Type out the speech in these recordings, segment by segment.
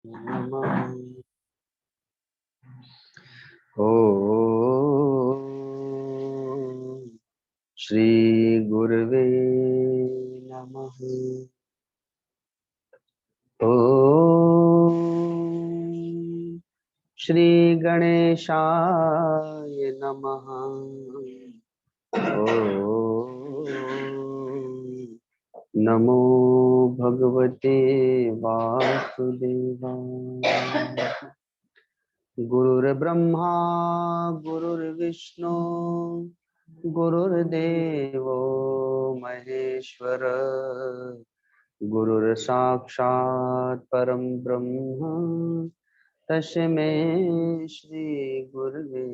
नमः। ॐ श्री गुरुवे नमः। ॐ श्री गणेशाय नमः। ॐ नमो भगवते वासुदेवाय। गुरुर्ब्रह्मा गुरुर्विष्णु गुरुर्देवो महेश्वर, गुरुर्साक्षात् परम ब्रह्म तस्मै श्री गुरुवे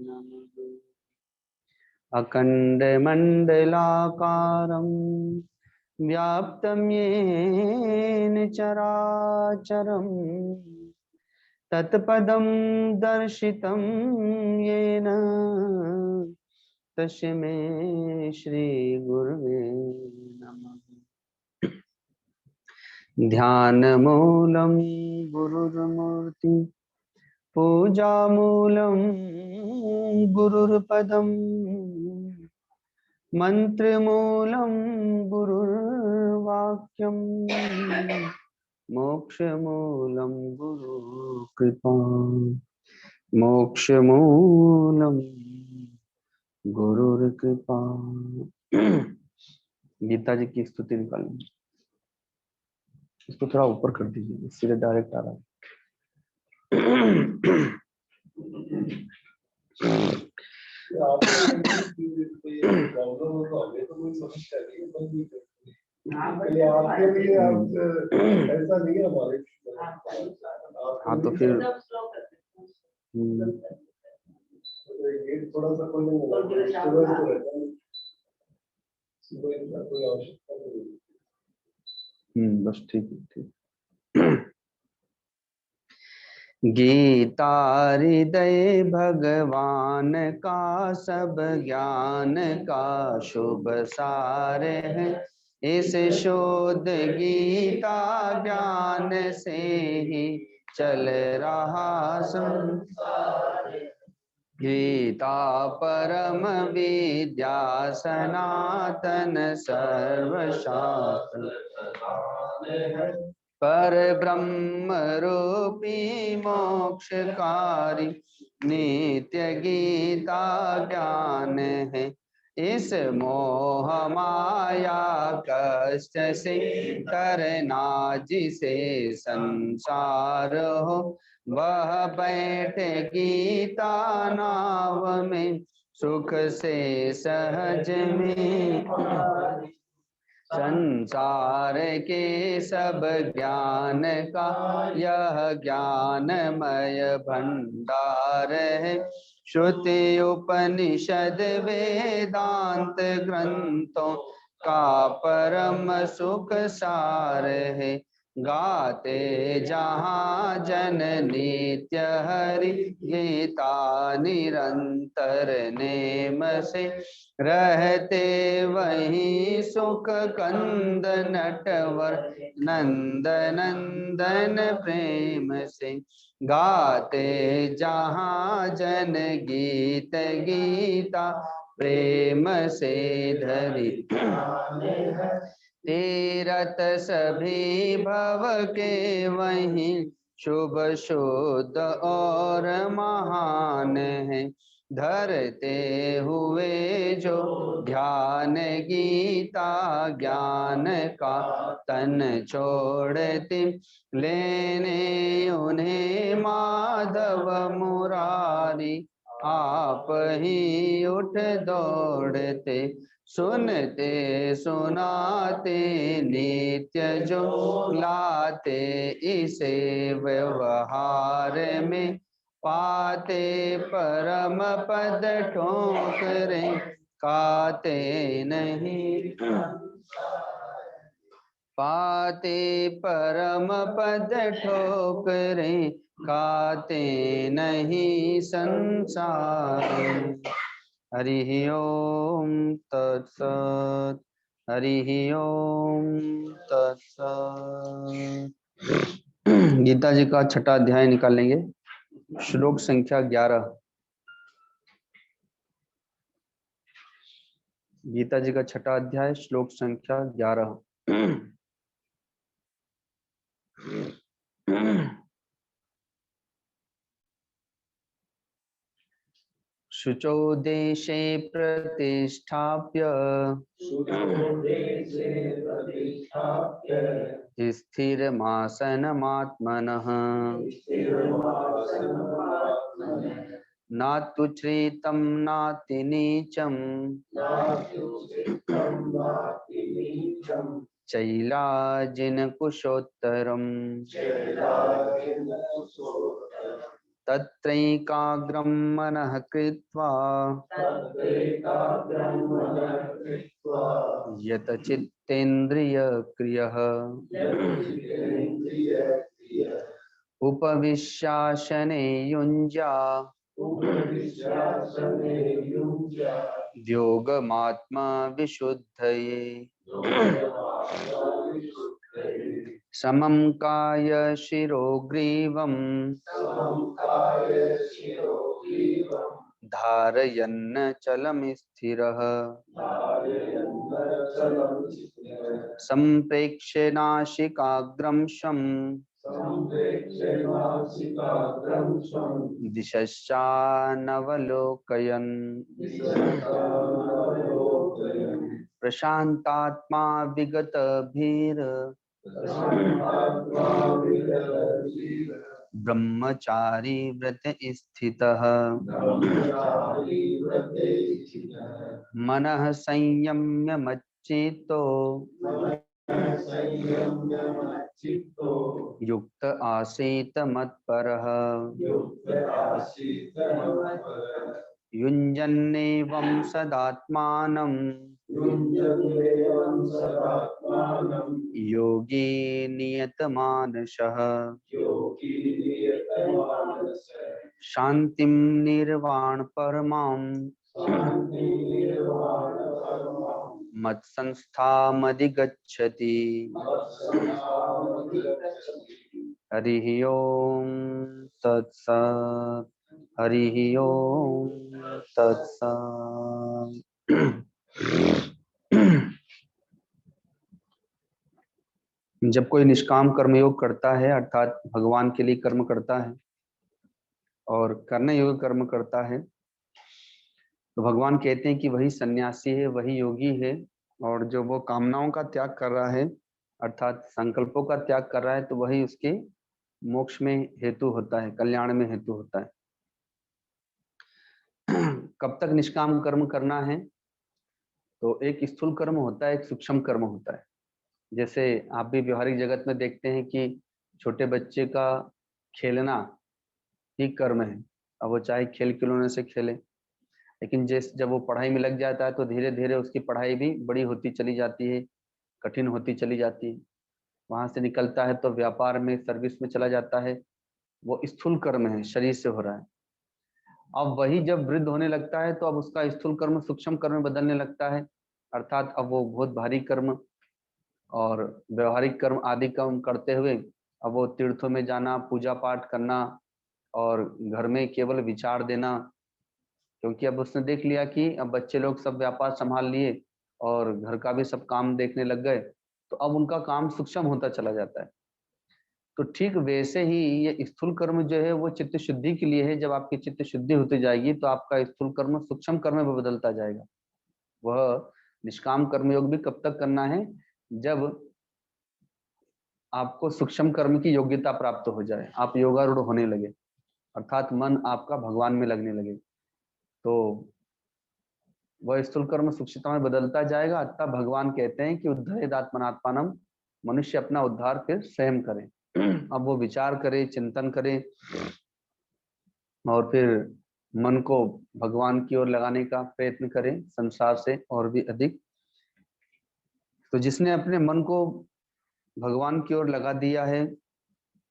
नमः। अखण्डमण्डलाकारं व्याप्तं येन चराचरं तत्पदं दर्शितं येन तस्मै श्री गुरुवे नमः। ध्यानमूलं गुरुर्मूर्ति, पूजामूलं गुरुर्पदं, मन्त्रमूलं गुरुर्वाक्यं, मोक्षमूलं गुरुकृपा। मोक्षमूलं गुरुर्कृपा। गीता जी की स्तुति निकालें। इसको थोड़ा ऊपर कर दीजिए, सीधे डायरेक्ट आ रहा है। हाँ तो फिर थोड़ा सा बस ठीक है, ठीक। गीता हृदय भगवान का सब ज्ञान का शुभ सार है। इस शुद्ध गीता ज्ञान से ही चल रहा संसार। गीता परम विद्या सनातन सर्वशास्त्र पर ब्रह्म रूपी मोक्षकारी नित्य गीता ज्ञान है। इस मोह माया कष्ट से करना जिसे संसार हो, वह बैठे गीता नाव में सुख से सहज में। संसार के सब ज्ञान का यह ज्ञानमय भंडार है। श्रुति उपनिषद वेदांत ग्रंथों का परम सुख सार है। गाते जहाँ जन नित्य हरि गीता निरंतर नेम से, रहते वहीं सुख कंद नटवर नंद नंदन प्रेम से। गाते जहाँ जन गीत गीता प्रेम से धरी। तीरथ सभी भव के वहीं शुभ शुद्ध और महान है। धरते हुए जो ध्यान गीता ज्ञान का तन छोड़ते, लेने उन्हें माधव मुरारी आप ही उठ दौड़ते। सुनते सुनाते नित्य जो लाते, इसे व्यवहार में पाते परम पद ठोकरे खाते नहीं। पाते परम पद ठोकरे खाते नहीं संसार। हरि ओम तत्सत्। हरि ओम तत्सत्। गीता जी का छठा अध्याय निकालेंगे, श्लोक संख्या 11। गीता जी का छठा अध्याय, श्लोक संख्या 11। शुचौ देशे प्रतिष्ठाप्य स्थिरमासनमात्मनः नात्युच्छ्रितं नातिनीचं चैलाजिनकुशोत्तरम् तत्रैकाग्रं मनः कृत्वा यत चित्तेन्द्रियक्रियः उपविश्यासने युञ्ज्या योगमात्मा विशुद्धये समं काय शिरो ग्रीवं धारयन्न चलं स्थिरः सम्प्रेक्ष्य नासिकाग्रं स्वं दिशश्चानवलोकयन् प्रशान्तात्मा विगतभीर ब्रह्मचारी व्रत स्थितः मनः संयम्य मच्चित्तो युक्त आसीत मत्परः युञ्जन्नेवं सदात्मानं योगी नियतमानसः शान्तिं निर्वाण परमां मत्संस्थामधिगच्छति। हरिः ओम तत्सत्। हरिः ओम तत्सत्। जब कोई निष्काम कर्मयोग करता है, अर्थात भगवान के लिए कर्म करता है और करने योग्य कर्म करता है, तो भगवान कहते हैं कि वही सन्यासी है, वही योगी है। और जो वो कामनाओं का त्याग कर रहा है, अर्थात संकल्पों का त्याग कर रहा है, तो वही उसके मोक्ष में हेतु होता है, कल्याण में हेतु होता है। कब तक निष्काम कर्म करना है? तो एक स्थूल कर्म होता है, एक सूक्ष्म कर्म होता है। जैसे आप भी व्यवहारिक जगत में देखते हैं कि छोटे बच्चे का खेलना ही कर्म है। अब वो चाहे खेल खिलौने से खेले, लेकिन जब वो पढ़ाई में लग जाता है तो धीरे धीरे उसकी पढ़ाई भी बड़ी होती चली जाती है, कठिन होती चली जाती है। वहां से निकलता है तो व्यापार में, सर्विस में चला जाता है। वो स्थूल कर्म है, शरीर से हो रहा है। अब वही जब वृद्ध होने लगता है तो अब उसका स्थूल कर्म सूक्ष्म कर्म में बदलने लगता है। अर्थात अब वो बहुत भारी कर्म और व्यवहारिक कर्म आदि कर्म करते हुए अब वो तीर्थों में जाना, पूजा पाठ करना और घर में केवल विचार देना, क्योंकि अब उसने देख लिया कि अब बच्चे लोग सब व्यापार संभाल लिए और घर का भी सब काम देखने लग गए, तो अब उनका काम सूक्ष्म होता चला जाता है। तो ठीक वैसे ही ये स्थूल कर्म जो है वो चित्त शुद्धि के लिए है। जब आपकी चित्त शुद्धि होती जाएगी तो आपका स्थूल कर्म सूक्ष्म कर्म में बदलता जाएगा। वह निष्काम कर्मयोग भी कब तक करना है? जब आपको सूक्ष्म कर्म की योग्यता प्राप्त हो जाए, आप योगारूढ़ होने लगे, अर्थात मन आपका भगवान में लगने लगे, तो वह स्थूल कर्म सूक्ष्मता में बदलता जाएगा। अतः भगवान कहते हैं कि उद्धरेदात्मनात्मानम, मनुष्य अपना उद्धार फिर स्वयं करे। अब वो विचार करे, चिंतन करे और फिर मन को भगवान की ओर लगाने का प्रयत्न करे, संसार से और भी अधिक। तो जिसने अपने मन को भगवान की ओर लगा दिया है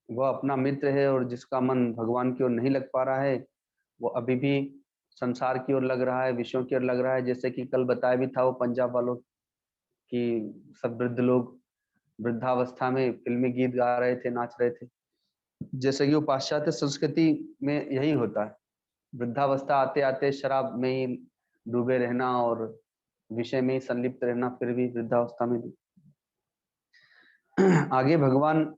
वह अपना मित्र है, और जिसका मन भगवान की ओर नहीं लग पा रहा है वो अभी भी संसार की ओर लग रहा है, विषयों की ओर लग रहा है। जैसे कि कल बताया भी था वो पंजाब वालों कि सब वृद्ध लोग वृद्धावस्था में फिल्मी गीत गा रहे थे, नाच रहे थे। जैसे कि वो पाश्चात्य संस्कृति में यही होता है, वृद्धावस्था आते आते शराब में ही डूबे रहना और विषय में ही संलिप्त रहना, फिर भी वृद्धावस्था में भी। आगे भगवान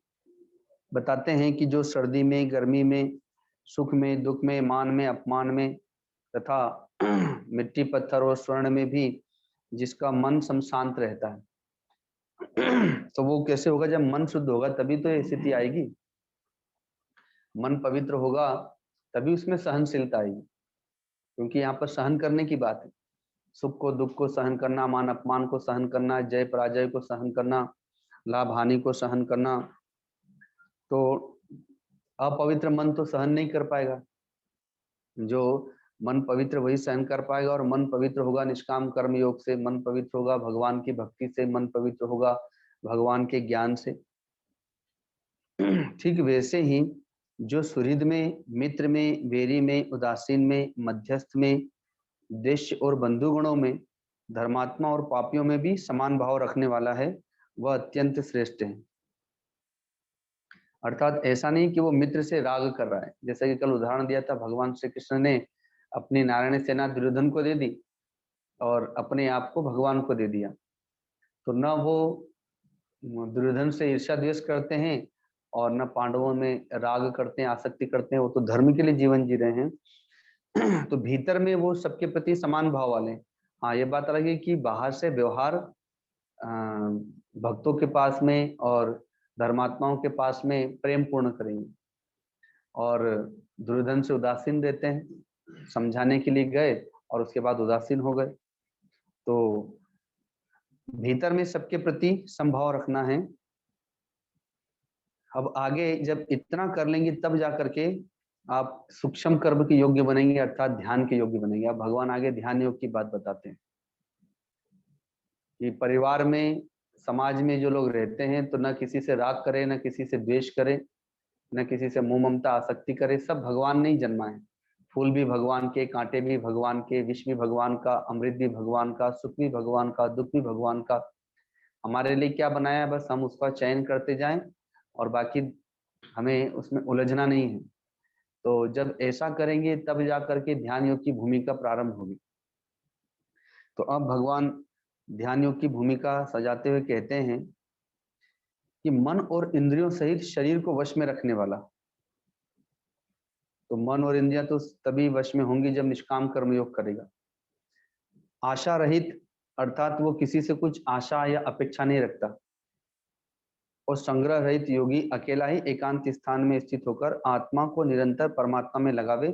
बताते हैं कि जो सर्दी में, गर्मी में, सुख में, दुख में, मान में, अपमान में तथा मिट्टी, पत्थर और स्वर्ण में भी जिसका मन सम शांत रहता है, तो वो कैसे होगा? जब मन शुद्ध होगा तभी तो ये स्थिति आएगी। मन पवित्र होगा तभी उसमें सहनशीलता आएगी, क्योंकि यहाँ पर सहन करने की बात है। सुख को, दुख को सहन करना, मान अपमान को सहन करना, जय पराजय को सहन करना, लाभ हानि को सहन करना। तो अपवित्र मन तो सहन नहीं कर पाएगा, जो मन पवित्र वही सहन कर पाएगा। और मन पवित्र होगा निष्काम कर्म योग से, मन पवित्र होगा भगवान की भक्ति से, मन पवित्र होगा भगवान के ज्ञान से। ठीक वैसे ही जो सुहृद में, मित्र में, वेरी में, उदासीन में, मध्यस्थ में, देश्य और बंधुगणों में, धर्मात्मा और पापियों में भी समान भाव रखने वाला है, वह अत्यंत श्रेष्ठ है। अर्थात ऐसा नहीं कि वो मित्र से राग कर रहा है, जैसा कि कल उदाहरण दिया था, भगवान श्री कृष्ण ने अपनी नारायण सेना दुर्योधन को दे दी और अपने आप को भगवान को दे दिया। तो न वो दुर्योधन से ईर्ष्या द्वेष करते हैं और न पांडवों में राग करते हैं, आसक्ति करते हैं, वो तो धर्म के लिए जीवन जी रहे हैं। तो भीतर में वो सबके प्रति समान भाव वाले हैं। हाँ, ये बात अलग है कि बाहर से व्यवहार भक्तों के पास में और धर्मात्माओं के पास में प्रेम पूर्ण करेंगे, और दुर्योधन से उदासीन रहते हैं, समझाने के लिए गए और उसके बाद उदासीन हो गए। तो भीतर में सबके प्रति समभाव रखना है। अब आगे जब इतना कर लेंगे तब जा करके आप सूक्ष्म कर्म के योग्य बनेंगे, अर्थात ध्यान के योग्य बनेंगे। अब भगवान आगे ध्यान योग की बात बताते हैं कि परिवार में, समाज में जो लोग रहते हैं तो न किसी से राग करे, न किसी से द्वेष करे, न किसी से मोह ममता आसक्ति करे। सब भगवान ने ही जन्मा है। फूल भी भगवान के, कांटे भी भगवान के, विष भी भगवान का, अमृत भी भगवान का, सुख भी भगवान का, दुख भी भगवान का। हमारे लिए क्या बनाया है? बस हम उसका चयन करते जाएं और बाकी हमें उसमें उलझना नहीं है। तो जब ऐसा करेंगे तब जा करके ध्यान योग की भूमिका प्रारंभ होगी। तो अब भगवान ध्यान योग की भूमिका सजाते हुए कहते हैं कि मन और इंद्रियों सहित शरीर को वश में रखने वाला। तो मन और इंद्रियां तो तभी वश में होंगी जब निष्काम कर्म योग करेगा। आशा रहित, अर्थात वो किसी से कुछ आशा या अपेक्षा नहीं रखता। और संग्रह रहित योगी अकेला ही एकांत स्थान में स्थित होकर आत्मा को निरंतर परमात्मा में लगावे।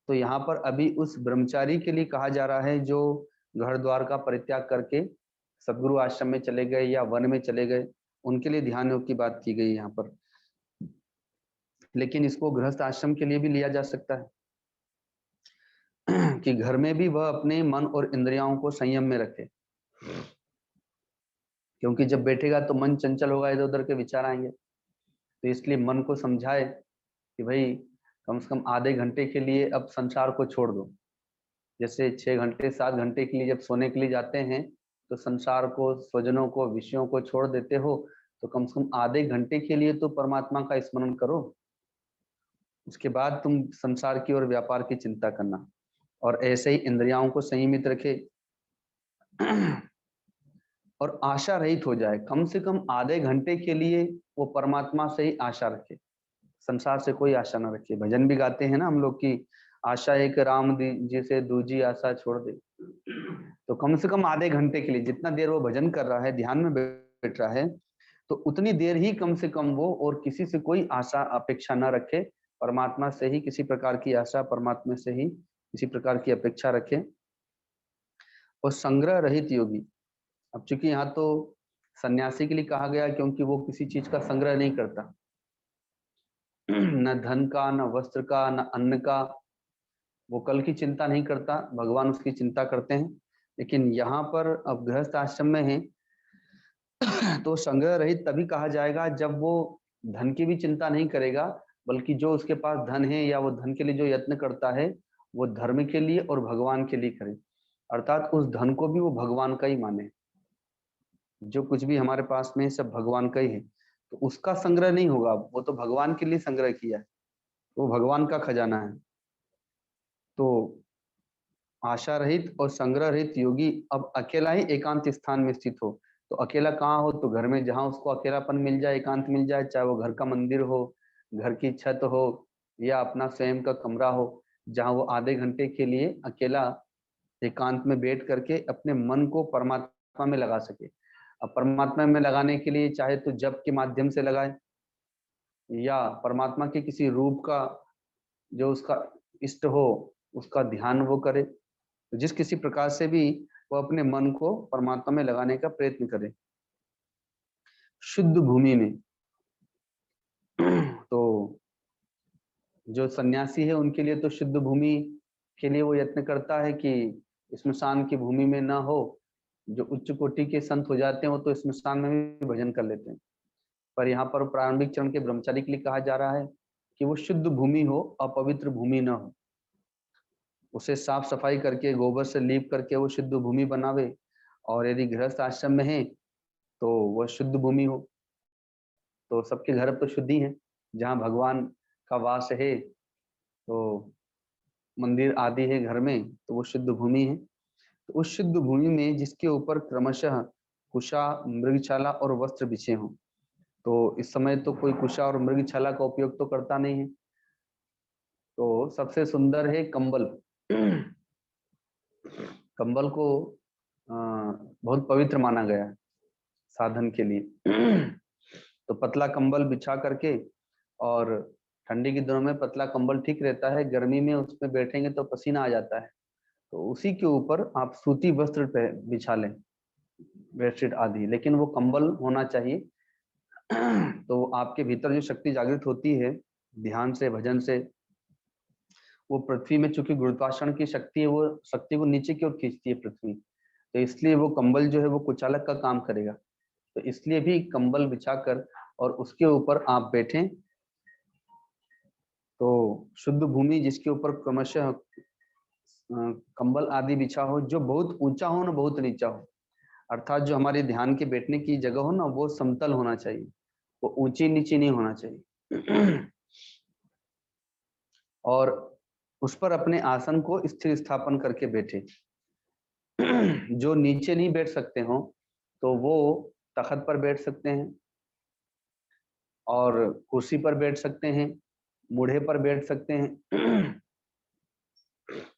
तो यहाँ पर अभी उस ब्रह्मचारी के लिए कहा जा रहा है जो घर द्वार का परित्याग करके सदगुरु आश्रम में चले गए या वन में चले गए, उनके लिए ध्यान योग की बात की गई यहाँ पर। लेकिन इसको गृहस्थ आश्रम के लिए भी लिया जा सकता है कि घर में भी वह अपने मन और इंद्रियों को संयम में रखे, क्योंकि जब बैठेगा तो मन चंचल होगा, इधर उधर के विचार आएंगे। तो इसलिए मन को समझाए कि भाई कम से कम आधे घंटे के लिए अब संसार को छोड़ दो। जैसे 6 घंटे 7 घंटे के लिए जब सोने के लिए जाते हैं तो संसार को, स्वजनों को, विषयों को छोड़ देते हो, तो कम से कम आधे घंटे के लिए तो परमात्मा का स्मरण करो। उसके बाद तुम संसार की और व्यापार की चिंता करना। और ऐसे ही इंद्रियों को संयमित रखे और आशा रहित हो जाए। कम से कम आधे घंटे के लिए वो परमात्मा से ही आशा रखे, संसार से कोई आशा ना रखे। भजन भी गाते हैं ना हम लोग की, आशा एक राम जी से दूजी आशा छोड़ दे। तो कम से कम आधे घंटे के लिए, जितना देर वो भजन कर रहा है, ध्यान में बैठ रहा है, तो उतनी देर ही कम से कम वो और किसी से कोई आशा अपेक्षा ना रखे, परमात्मा से ही किसी प्रकार की आशा, परमात्मा से ही किसी प्रकार की अपेक्षा रखे। और संग्रह रहित योगी, अब चूंकि यहाँ तो सन्यासी के लिए कहा गया क्योंकि वो किसी चीज का संग्रह नहीं करता, न धन का, न वस्त्र का, न अन्न का, वो कल की चिंता नहीं करता, भगवान उसकी चिंता करते हैं। लेकिन यहाँ पर अब गृहस्थ आश्रम में है तो संग्रह रहित तभी कहा जाएगा जब वो धन की भी चिंता नहीं करेगा, बल्कि जो उसके पास धन है या वो धन के लिए जो यत्न करता है वो धर्म के लिए और भगवान के लिए करे। अर्थात उस धन को भी वो भगवान का ही माने। जो कुछ भी हमारे पास में सब भगवान का ही है। तो उसका संग्रह नहीं होगा, वो तो भगवान के लिए संग्रह किया है, वो भगवान का खजाना है। तो आशा रहित और संग्रह रहित योगी अब अकेला ही एकांत स्थान में स्थित हो। तो अकेला कहाँ हो? तो घर में, जहाँ उसको अकेलापन मिल जाए, एकांत मिल जाए, चाहे वो घर का मंदिर हो, घर की छत हो, या अपना स्वयं का कमरा हो, जहाँ वो आधे घंटे के लिए अकेला एकांत में बैठ करके अपने मन को परमात्मा में लगा सके। अब परमात्मा में लगाने के लिए चाहे तो जप के माध्यम से लगाए, या परमात्मा के किसी रूप का, जो उसका इष्ट हो, उसका ध्यान वो करे। तो जिस किसी प्रकार से भी वो अपने मन को परमात्मा में लगाने का प्रयत्न करे शुद्ध भूमि में। तो जो सन्यासी है उनके लिए तो शुद्ध भूमि के लिए वो यत्न करता है कि स्मशान की भूमि में ना हो। जो उच्च कोटि के संत हो जाते हैं वो तो स्मशान में भी भजन कर लेते हैं, पर यहाँ पर प्रारंभिक चरण के ब्रह्मचारी के लिए कहा जा रहा है कि वो शुद्ध भूमि हो, अपवित्र भूमि ना हो। उसे साफ सफाई करके गोबर से लीप करके वो शुद्ध भूमि बनावे, और यदि गृहस्थ आश्रम में है तो वह शुद्ध भूमि हो। तो सबके घर तो शुद्धि है, जहाँ भगवान का वास है, तो मंदिर आदि है घर में, तो वो शुद्ध भूमि है। तो उस शुद्ध भूमि में जिसके ऊपर क्रमशः कुशा, मृगशाला और वस्त्र बिछे हों। तो इस समय तो कोई कुशा और मृगशाला का उपयोग तो करता नहीं है, तो सबसे सुंदर है कंबल। कंबल को बहुत पवित्र माना गया है साधन के लिए। तो पतला कंबल बिछा करके, और ठंडी के दिनों में पतला कंबल ठीक रहता है, गर्मी में उसमें बैठेंगे तो पसीना आ जाता है, तो उसी के ऊपर आप सूती वस्त्र पे बिछा लें, बेडशीट आदि, लेकिन वो कंबल होना चाहिए। तो आपके भीतर जो शक्ति जागृत होती है ध्यान से, भजन से, वो पृथ्वी में चूंकि गुरुत्वाकर्षण की शक्ति है, वो शक्ति को नीचे की ओर खींचती है पृथ्वी, तो इसलिए वो कंबल जो है वो कुचालक का काम करेगा। तो इसलिए भी कंबल बिछाकर और उसके ऊपर आप बैठें, तो शुद्ध भूमि जिसके ऊपर क्रमशः कंबल आदि बिछा हो, जो बहुत ऊंचा हो ना बहुत नीचा हो, अर्थात जो हमारे ध्यान के बैठने की जगह हो ना वो समतल होना चाहिए, वो ऊंची नीची नहीं होना चाहिए। और उस पर अपने आसन को स्थिर स्थापन करके बैठे। जो नीचे नहीं बैठ सकते हो तो वो तख्त पर बैठ सकते हैं, और कुर्सी पर बैठ सकते हैं, मूढ़े पर बैठ सकते हैं।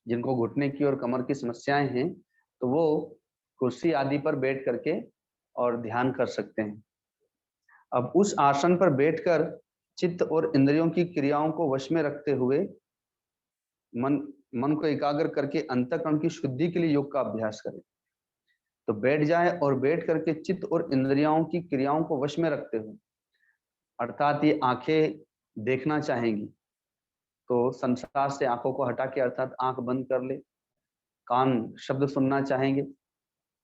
जिनको घुटने की और कमर की समस्याएं हैं तो वो कुर्सी आदि पर बैठ करके और ध्यान कर सकते हैं। अब उस आसन पर बैठकर चित्त और इंद्रियों की क्रियाओं को वश में रखते हुए मन को एकाग्र करके अंतःकरण की शुद्धि के लिए योग का अभ्यास करें। तो बैठ जाए और बैठ करके चित्त और इंद्रियों की क्रियाओं को वश में रखते हुए, अर्थात ये आंखें देखना चाहेंगी तो संसार से आंखों को हटा के अर्थात आंख बंद कर ले। कान शब्द सुनना चाहेंगे,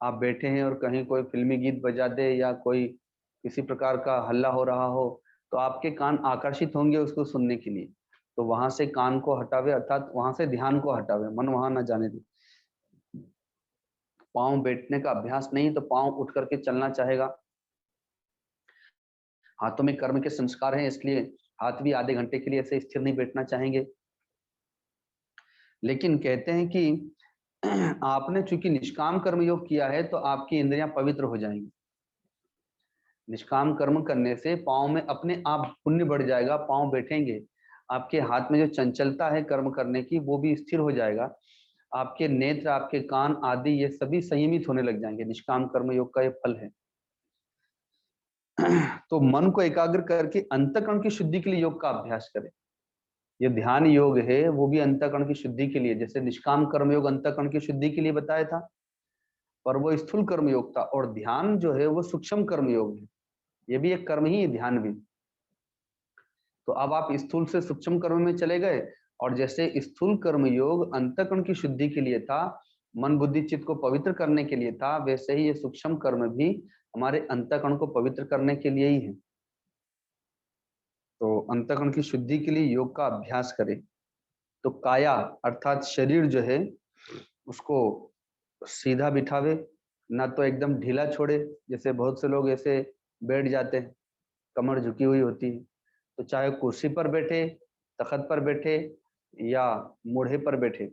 आप बैठे हैं और कहीं कोई फिल्मी गीत बजा दे या कोई किसी प्रकार का हल्ला हो रहा हो, तो आपके कान आकर्षित होंगे उसको सुनने के लिए, तो वहां से कान को हटावे, अर्थात वहां से ध्यान को हटावे, मन वहां ना जाने दे। पाँव बैठने का अभ्यास नहीं तो पाँव उठ करके चलना चाहेगा। हाथों में कर्म के संस्कार हैं, इसलिए हाथ भी आधे घंटे के लिए ऐसे स्थिर नहीं बैठना चाहेंगे। लेकिन कहते हैं कि आपने चूंकि निष्काम कर्म योग किया है तो आपकी इंद्रियां पवित्र हो जाएंगी। निष्काम कर्म करने से पाँव में अपने आप पुण्य बढ़ जाएगा, पाँव बैठेंगे, आपके हाथ में जो चंचलता है कर्म करने की वो भी स्थिर हो जाएगा, आपके नेत्र, आपके कान आदि ये सभी संयमित होने लग जाएंगे। निष्काम कर्म योग का ये फल है। तो मन को एकाग्र करके अंतःकरण की शुद्धि के लिए योग का अभ्यास करें। ये ध्यान योग है वो भी अंतःकरण की शुद्धि के लिए, जैसे निष्काम कर्म योग अंतःकरण की शुद्धि के लिए बताया था, पर वो स्थूल कर्म योग था, और ध्यान जो है वो सूक्ष्म कर्म योग है, ये भी एक कर्म ही है ध्यान भी। तो अब आप स्थूल से सूक्ष्म कर्म में चले गए, और जैसे स्थूल कर्म योग अंतःकरण की शुद्धि के लिए था, मन बुद्धि चित्त को पवित्र करने के लिए था, वैसे ही ये सूक्ष्म कर्म भी हमारे अंतःकरण को पवित्र करने के लिए ही है। तो अंतःकरण की शुद्धि के लिए योग का अभ्यास करें। तो काया अर्थात शरीर जो है उसको सीधा बिठावे, ना तो एकदम ढीला छोड़े, जैसे बहुत से लोग ऐसे बैठ जाते हैं कमर झुकी हुई होती है। तो चाहे कुर्सी पर बैठे, तख्त पर बैठे या मूढ़े पर बैठे,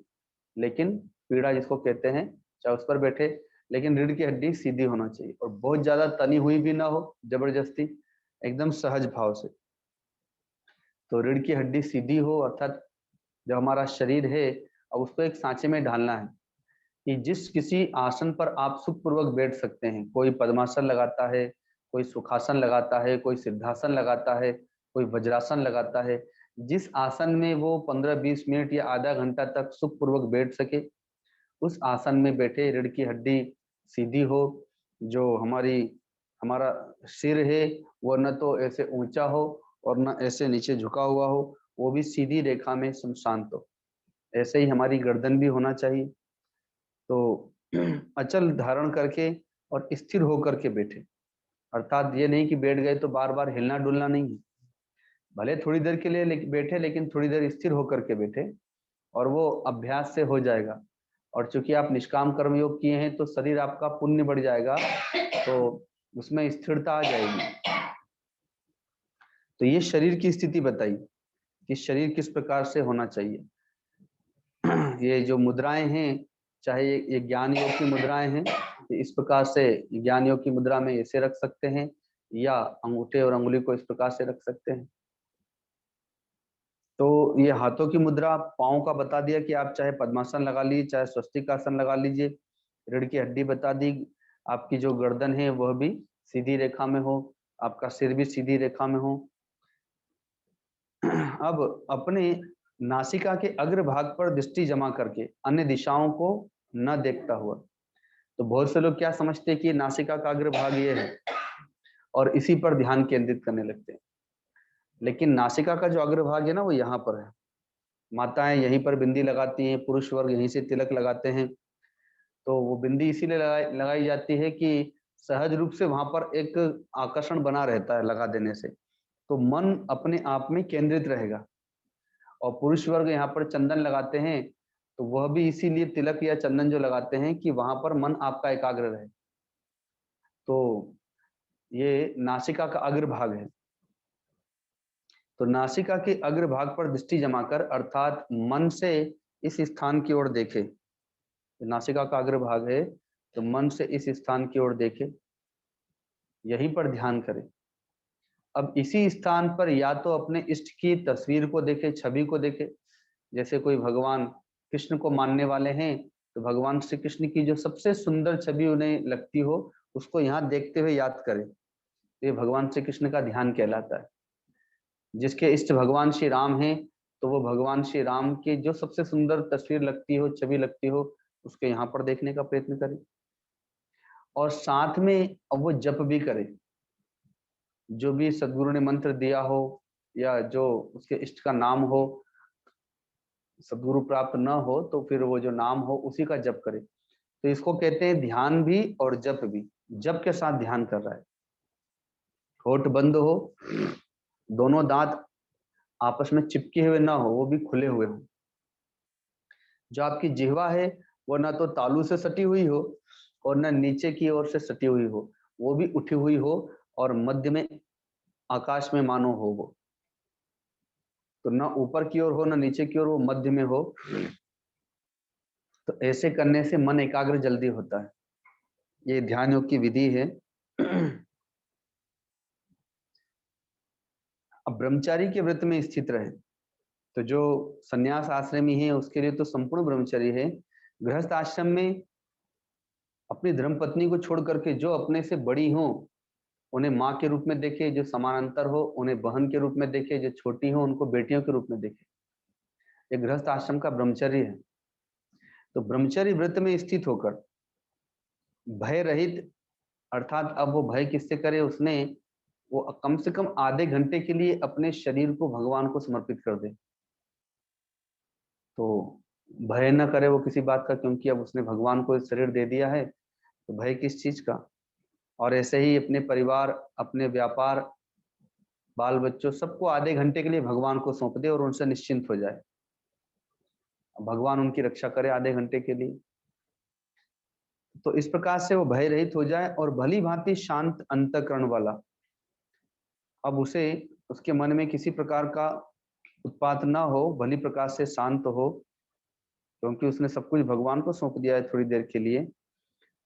लेकिन पीड़ा जिसको कहते हैं, चाहे उस पर बैठे, लेकिन रीढ़ की हड्डी सीधी होना चाहिए और बहुत ज्यादा तनी हुई भी ना हो जबरदस्ती, एकदम सहज भाव से। तो रीढ़ की हड्डी सीधी हो, अर्थात जो हमारा शरीर है अब उसको एक सांचे में ढालना है कि जिस किसी आसन पर आप सुखपूर्वक बैठ सकते हैं। कोई पद्मासन लगाता है, कोई सुखासन लगाता है, कोई सिद्धासन लगाता है, कोई वज्रासन लगाता है। जिस आसन में वो 15-20 मिनट या आधा घंटा तक सुखपूर्वक बैठ सके, उस आसन में बैठे, रीढ़ की हड्डी सीधी हो, जो हमारा सिर है वो न तो ऐसे ऊंचा हो और न ऐसे नीचे झुका हुआ हो, वो भी सीधी रेखा में शांत हो। ऐसे ही हमारी गर्दन भी होना चाहिए। तो अचल धारण करके और स्थिर होकर के बैठे, अर्थात ये नहीं कि बैठ गए तो बार बार हिलना डुलना नहीं है। भले थोड़ी देर के लिए बैठे, लेकिन थोड़ी देर स्थिर होकर के बैठे, और वो अभ्यास से हो जाएगा। और चूंकि आप निष्काम कर्म योग किए हैं तो शरीर आपका पुण्य बढ़ जाएगा, तो उसमें स्थिरता आ जाएगी। तो ये शरीर की स्थिति बताई कि शरीर किस प्रकार से होना चाहिए। ये जो मुद्राएं हैं, चाहे ये ज्ञान योग की मुद्राएं हैं, इस प्रकार से ज्ञान योग की मुद्रा में ऐसे रख सकते हैं, या अंगूठे और अंगुली को इस प्रकार से रख सकते हैं। तो ये हाथों की मुद्रा, पाँव का बता दिया कि आप चाहे पद्मासन लगा लीजिए, चाहे स्वस्तिक आसन लगा लीजिए। रीढ़ की हड्डी बता दी, आपकी जो गर्दन है वह भी सीधी रेखा में हो, आपका सिर भी सीधी रेखा में हो। अब अपने नासिका के अग्र भाग पर दृष्टि जमा करके अन्य दिशाओं को न देखता हुआ। तो बहुत से लोग क्या समझते हैं कि नासिका का अग्र भाग ये है और इसी पर ध्यान केंद्रित करने लगते हैं, लेकिन नासिका का जो अग्रभाग है ना वो यहाँ पर है। माताएं यहीं पर बिंदी लगाती हैं, पुरुष वर्ग यहीं से तिलक लगाते हैं। तो वो बिंदी इसीलिए लगाई जाती है कि सहज रूप से वहां पर एक आकर्षण बना रहता है लगा देने से, तो मन अपने आप में केंद्रित रहेगा। और पुरुष वर्ग यहाँ पर चंदन लगाते हैं, तो वह भी इसीलिए तिलक या चंदन जो लगाते हैं कि वहां पर मन आपका एकाग्र रहे। तो ये नासिका का अग्रभाग है। तो नासिका के अग्रभाग पर दृष्टि जमाकर, अर्थात मन से इस स्थान की ओर देखे। नासिका का अग्रभाग है तो मन से इस स्थान की ओर देखे, यहीं पर ध्यान करें। अब इसी स्थान पर या तो अपने इष्ट की तस्वीर को देखे, छवि को देखे। जैसे कोई भगवान कृष्ण को मानने वाले हैं, तो भगवान श्री कृष्ण की जो सबसे सुंदर छवि उन्हें लगती हो, उसको यहाँ देखते हुए याद करें। ये भगवान श्री कृष्ण का ध्यान कहलाता है। जिसके इष्ट भगवान श्री राम हैं, तो वो भगवान श्री राम की जो सबसे सुंदर तस्वीर लगती हो, छवि लगती हो, उसके यहाँ पर देखने का प्रयत्न करें। और साथ में अब वो जप भी करे, जो भी सदगुरु ने मंत्र दिया हो या जो उसके इष्ट का नाम हो। सदगुरु प्राप्त न हो तो फिर वो जो नाम हो उसी का जप करे। तो इसको कहते हैं ध्यान भी और जप भी। जप के साथ ध्यान कर रहा है, होठ बंद हो, दोनों दांत आपस में चिपके हुए ना हो, वो भी खुले हुए हो। जो आपकी जिह्वा है वो ना तो तालू से सटी हुई हो और ना नीचे की ओर से सटी हुई हो, वो भी उठी हुई हो और मध्य में आकाश में मानो हो वो। तो ना ऊपर की ओर हो ना नीचे की ओर, वो मध्य में हो। तो ऐसे करने से मन एकाग्र जल्दी होता है। ये ध्यान योग की विधि है। अब ब्रह्मचारी के व्रत में स्थित रहे, तो जो संन्यास आश्रमी है उसके लिए तो संपूर्ण ब्रह्मचर्य है। गृहस्थ आश्रम में अपनी धर्मपत्नी को छोड़ करके जो अपने से बड़ी हो उन्हें माँ के रूप में देखे, जो समानांतर हो उन्हें बहन के रूप में देखे, जो छोटी हो उनको बेटियों के रूप में देखे। ये गृहस्थ आश्रम का ब्रह्मचर्य है। तो ब्रह्मचर्य व्रत में स्थित होकर भय रहित, अर्थात अब वो भय किससे करे, उसने वो कम से कम आधे घंटे के लिए अपने शरीर को भगवान को समर्पित कर दे। तो भय न करे वो किसी बात का, क्योंकि अब उसने भगवान को शरीर दे दिया है, तो भय किस चीज का। और ऐसे ही अपने परिवार, अपने व्यापार, बाल बच्चों सबको आधे घंटे के लिए भगवान को सौंप दे और उनसे निश्चिंत हो जाए। भगवान उनकी रक्षा करे आधे घंटे के लिए। तो इस प्रकार से वो भय रहित हो जाए और भली भांति शांत अंतःकरण वाला अब उसे उसके मन में किसी प्रकार का उत्पात ना हो, भली प्रकार से शांत हो, क्योंकि उसने सब कुछ भगवान को सौंप दिया है थोड़ी देर के लिए।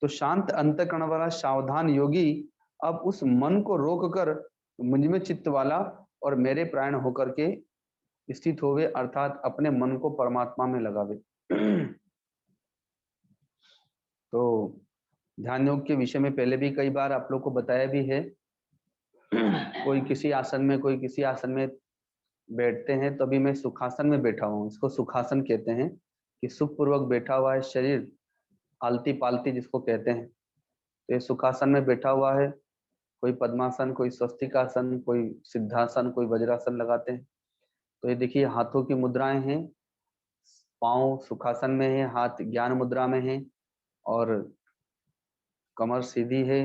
तो शांत अंतःकरण वाला सावधान योगी अब उस मन को रोक कर मुझ में चित्त वाला और मेरे प्राण होकर के स्थित होवे, अर्थात अपने मन को परमात्मा में लगावे। तो ध्यान योग के विषय में पहले भी कई बार आप लोग को बताया भी है। कोई किसी आसन में, कोई किसी आसन में बैठते हैं, तो अभी मैं सुखासन में बैठा हूँ, इसको सुखासन कहते हैं कि सुखपूर्वक बैठा हुआ है शरीर, आलती पालती जिसको कहते हैं। तो ये सुखासन में बैठा हुआ है, कोई पद्मासन, कोई स्वस्तिकासन, कोई सिद्धासन, कोई वज्रासन लगाते हैं। तो ये देखिए हाथों की मुद्राएं हैं, पांव सुखासन में है, हाथ ज्ञान मुद्रा में है और कमर सीधी है,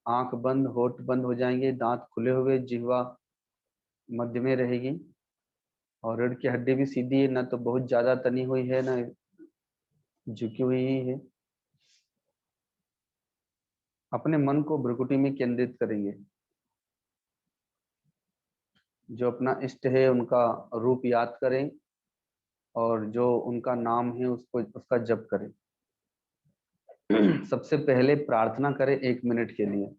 आंख बंद, होठ बंद हो जाएंगे, दांत खुले हुए, जिह्वा मध्य में रहेगी और रीढ़ की हड्डी भी सीधी है, ना तो बहुत ज्यादा तनी हुई है ना झुकी हुई ही है। अपने मन को भ्रुकुटी में केंद्रित करेंगे, जो अपना इष्ट है उनका रूप याद करें और जो उनका नाम है उसको उसका जप करें। सबसे पहले प्रार्थना करें 1 मिनट के लिए।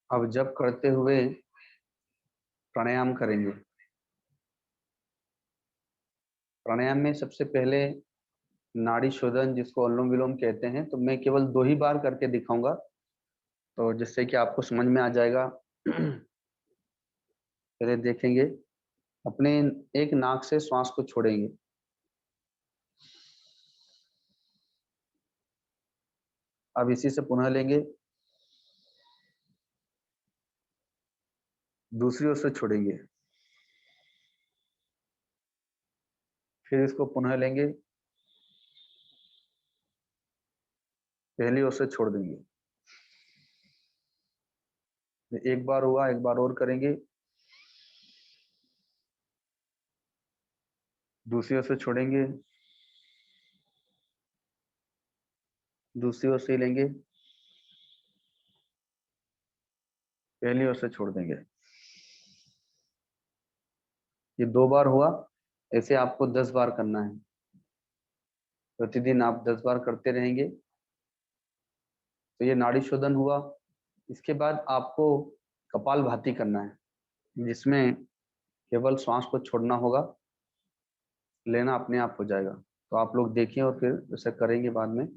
अब जप करते हुए प्राणायाम करेंगे। प्राणायाम में सबसे पहले नाड़ी शोधन, जिसको अनुलोम विलोम कहते हैं, तो मैं केवल 2 ही बार करके दिखाऊंगा, तो जिससे कि आपको समझ में आ जाएगा। पहले देखेंगे, अपने एक नाक से श्वास को छोड़ेंगे, अब इसी से पुनः लेंगे, दूसरी ओर से छोड़ेंगे, फिर इसको पुनः लेंगे, पहली ओर से छोड़ देंगे। एक बार हुआ, एक बार और करेंगे, दूसरी ओर से छोड़ेंगे, दूसरी ओर से लेंगे, पहली ओर से छोड़ देंगे। ये 2 बार हुआ, ऐसे आपको 10 बार करना है। प्रतिदिन आप 10 बार करते रहेंगे। तो ये नाड़ी शोधन हुआ। इसके बाद आपको कपालभाति करना है, जिसमें केवल श्वास को छोड़ना होगा, लेना अपने आप हो जाएगा। तो आप लोग देखिए और फिर इसे करेंगे बाद में।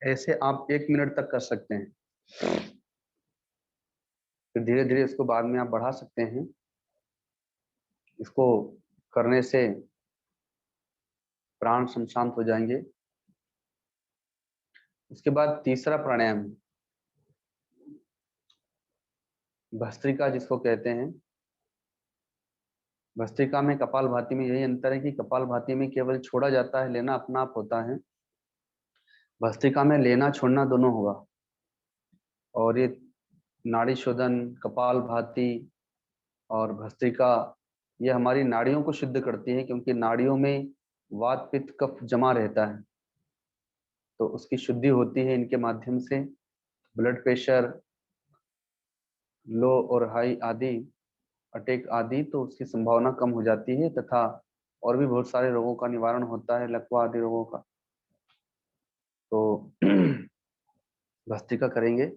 ऐसे आप 1 मिनट तक कर सकते हैं, फिर धीरे धीरे इसको बाद में आप बढ़ा सकते हैं। इसको करने से प्राण शांत हो जाएंगे। उसके बाद तीसरा प्राणायाम भस्त्रिका जिसको कहते हैं। भस्त्रिका में कपालभाति में यही अंतर है कि कपालभाति में केवल छोड़ा जाता है, लेना अपना आप होता है। भस्त्रिका में लेना छोड़ना दोनों होगा। और ये नाड़ी शोधन, कपालभाति और भस्त्रिका, ये हमारी नाड़ियों को शुद्ध करती है, क्योंकि नाड़ियों में वात पित्त कफ जमा रहता है, तो उसकी शुद्धि होती है इनके माध्यम से। ब्लड प्रेशर लो और हाई आदि, अटैक आदि, तो उसकी संभावना कम हो जाती है तथा और भी बहुत सारे रोगों का निवारण होता है, लकवा आदि रोगों का। तो भस्त्रिका करेंगे।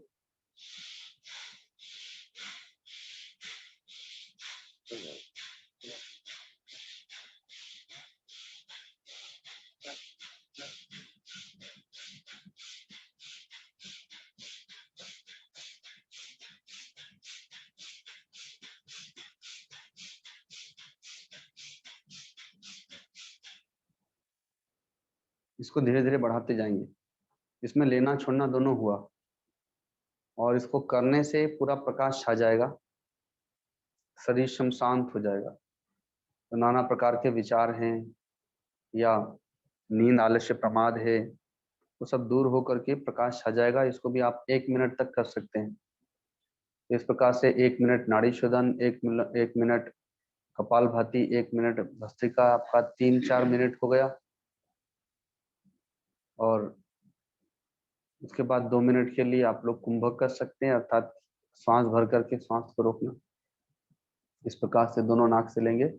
इसको धीरे धीरे बढ़ाते जाएंगे। इसमें लेना छोड़ना दोनों हुआ, और इसको करने से पूरा प्रकाश छा जाएगा, शरीर शम शांत हो जाएगा। तो नाना प्रकार के विचार हैं या नींद आलस्य प्रमाद है, वो सब दूर हो करके प्रकाश छा जाएगा। इसको भी आप 1 मिनट तक कर सकते हैं। इस प्रकार से 1 मिनट नाड़ी शोधन, 1 मिनट कपाल भाती, 1 मिनट भस्त्रिका, आपका 3-4 मिनट हो गया। और उसके बाद 2 मिनट के लिए आप लोग कुंभक कर सकते हैं, अर्थात श्वास भर करके श्वास को रोकना। इस प्रकार से दोनों नाक से लेंगे,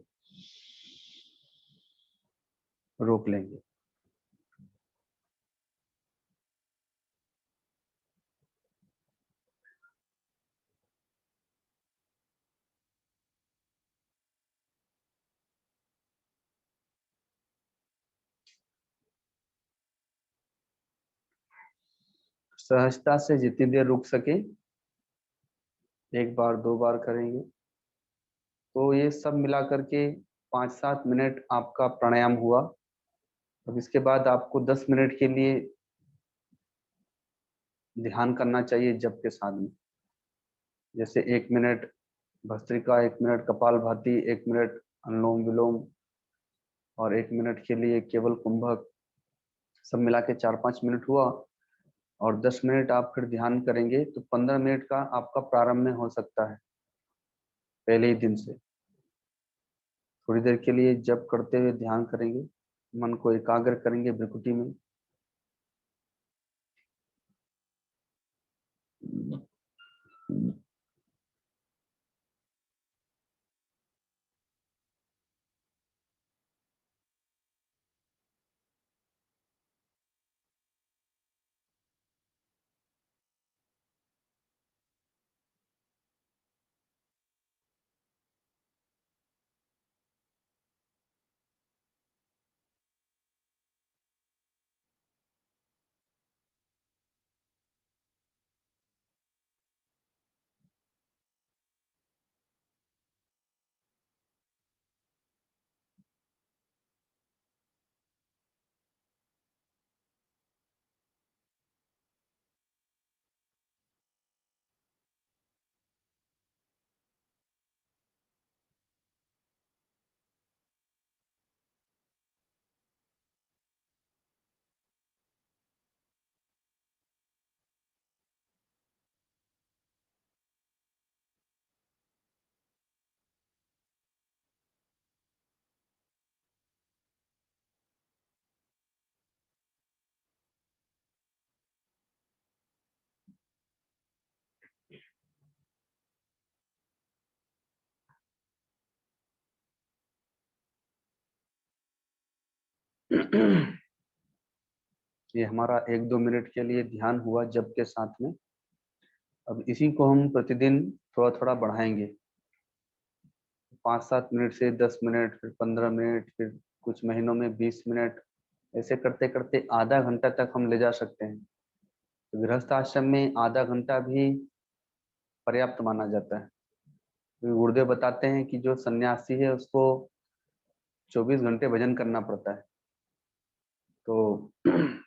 रोक लेंगे। सहजता से जितनी देर रुक सके, 1 बार 2 बार करेंगे। तो ये सब मिला करके 5-7 मिनट आपका प्राणायाम हुआ। अब इसके बाद आपको 10 मिनट के लिए ध्यान करना चाहिए जप के साथ में। जैसे 1 मिनट भस्त्रिका, 1 मिनट कपाल भाती, 1 मिनट अनुलोम विलोम, और 1 मिनट के लिए केवल कुंभक। सब मिला के 4-5 मिनट हुआ, और 10 मिनट आप फिर ध्यान करेंगे, तो 15 मिनट का आपका प्रारंभ में हो सकता है पहले ही दिन से। थोड़ी देर के लिए जप करते हुए ध्यान करेंगे, मन को एकाग्र करेंगे भ्रिकुटी में। ये हमारा 1-2 मिनट के लिए ध्यान हुआ जप के साथ में। अब इसी को हम प्रतिदिन थोड़ा थोड़ा बढ़ाएंगे, 5-7 मिनट से 10 मिनट, फिर 15 मिनट, फिर कुछ महीनों में 20 मिनट। ऐसे करते करते आधा घंटा तक हम ले जा सकते हैं। तो गृहस्थ आश्रम में आधा घंटा भी पर्याप्त माना जाता है। तो गुरुदेव बताते हैं कि जो सन्यासी है उसको 24 घंटे भजन करना पड़ता है। तो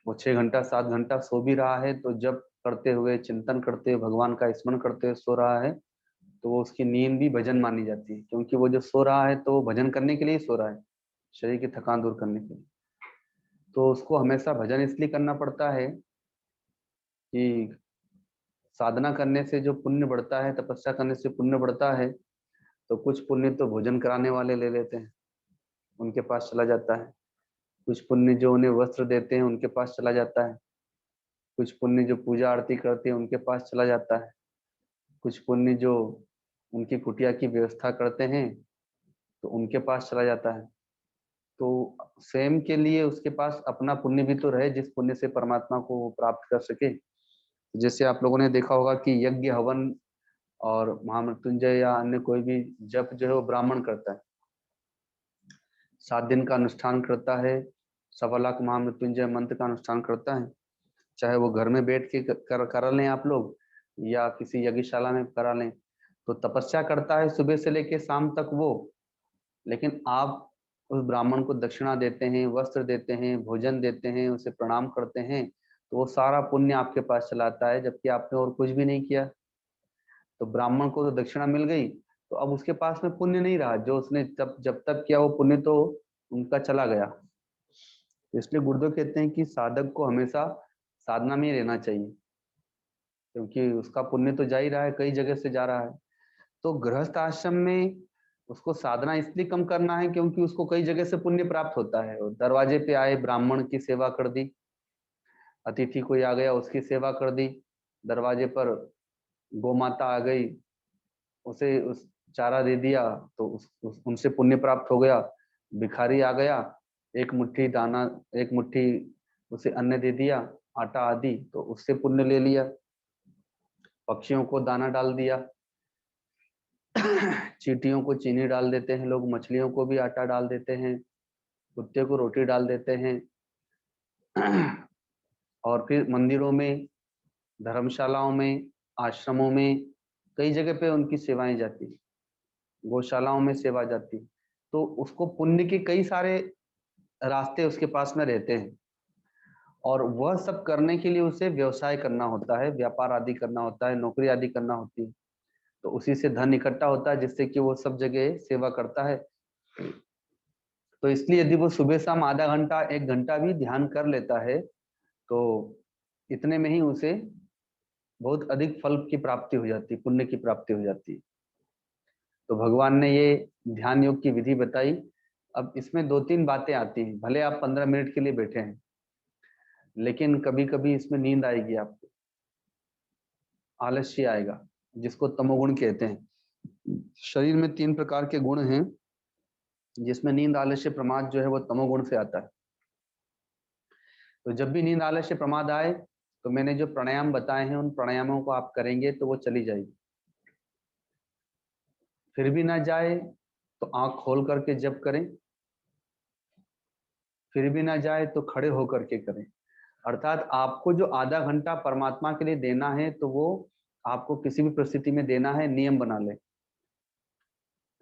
वो 6 घंटा 7 घंटा सो भी रहा है, तो जब करते हुए, चिंतन करते हुए, भगवान का स्मरण करते हुए सो रहा है, तो वो उसकी नींद भी भजन मानी जाती है। क्योंकि वो जो सो रहा है तो वो भजन करने के लिए ही सो रहा है, शरीर की थकान दूर करने के लिए। तो उसको हमेशा भजन इसलिए करना पड़ता है कि साधना करने से जो पुण्य बढ़ता है, तपस्या करने से पुण्य बढ़ता है, तो कुछ पुण्य तो भोजन कराने वाले ले लेते हैं, उनके पास चला जाता है। कुछ पुण्य जो उन्हें वस्त्र देते हैं उनके पास चला जाता है। कुछ पुण्य जो पूजा आरती करते हैं उनके पास चला जाता है, कुछ पुण्य जो उनकी कुटिया की व्यवस्था करते हैं तो उनके पास चला जाता है। तो स्वयं के लिए उसके पास अपना पुण्य भी तो रहे जिस पुण्य से परमात्मा को वो प्राप्त कर सके। जैसे आप लोगों ने देखा होगा कि यज्ञ हवन और महामृत्युंजय या अन्य कोई भी जप जो है वो ब्राह्मण करता है, 7 दिन का अनुष्ठान करता है, 1.25 लाख महामृत्युंजय मंत्र का अनुष्ठान करता है। चाहे वो घर में बैठ के करा लें आप लोग या किसी यज्ञशाला में करा लें, तो तपस्या करता है सुबह से लेके शाम तक वो। लेकिन आप उस ब्राह्मण को दक्षिणा देते हैं, वस्त्र देते हैं, भोजन देते हैं, उसे प्रणाम करते हैं, तो वो सारा पुण्य आपके पास चलाता है, जबकि आपने और कुछ भी नहीं किया। तो ब्राह्मण को तो दक्षिणा मिल गई, तो अब उसके पास में पुण्य नहीं रहा, जो उसने जब तक किया वो पुण्य तो उनका चला गया। इसलिए गुरुदेव कहते हैं कि साधक को हमेशा साधना में ही रहना चाहिए, क्योंकि उसका पुण्य तो जा ही रहा है, कई जगह से जा रहा है। तो गृहस्थ आश्रम में उसको साधना इसलिए कम करना है क्योंकि उसको कई जगह से पुण्य प्राप्त होता है। और दरवाजे पे आए ब्राह्मण की सेवा कर दी, अतिथि कोई आ गया उसकी सेवा कर दी, दरवाजे पर गौ माता आ गई उसे उस चारा दे दिया तो उनसे पुण्य प्राप्त हो गया। भिखारी आ गया, एक मुट्ठी दाना, एक मुट्ठी उसे अन्न दे दिया, आटा आदि, तो उससे पुण्य ले लिया। पक्षियों को दाना डाल दिया, चींटियों को चीनी डाल देते हैं लोग, मछलियों को भी आटा डाल देते हैं, कुत्ते को रोटी डाल देते हैं। और फिर मंदिरों में, धर्मशालाओं में, आश्रमों में, कई जगह पे उनकी सेवाएं जाती, गौशालाओं में सेवा जाती। तो उसको पुण्य के कई सारे रास्ते उसके पास में रहते हैं, और वह सब करने के लिए उसे व्यवसाय करना होता है, व्यापार आदि करना होता है, नौकरी आदि करना होती है। तो उसी से धन इकट्ठा होता है जिससे कि वो सब जगह सेवा करता है। तो इसलिए यदि वो सुबह शाम आधा घंटा 1 घंटा भी ध्यान कर लेता है तो इतने में ही उसे बहुत अधिक फल की प्राप्ति हो जाती है, पुण्य की प्राप्ति हो जाती है। तो भगवान ने ये ध्यान योग की विधि बताई। अब इसमें 2-3 बातें आती हैं, भले आप 15 मिनट के लिए बैठे हैं, लेकिन कभी कभी इसमें नींद आएगी आपको, आलस्य आएगा, जिसको तमोगुण कहते हैं। शरीर में 3 प्रकार के गुण हैं, जिसमें नींद, आलस्य, प्रमाद जो है वो तमोगुण से आता है। तो जब भी नींद, आलस्य, प्रमाद आए तो मैंने जो प्राणायाम बताए हैं उन प्राणायामों को आप करेंगे तो वो चली जाएगी। फिर भी ना जाए तो आंख खोल करके जप करें, फिर भी ना जाए तो खड़े होकर के करें। अर्थात आपको जो आधा घंटा परमात्मा के लिए देना है तो वो आपको किसी भी परिस्थिति में देना है, नियम बना ले।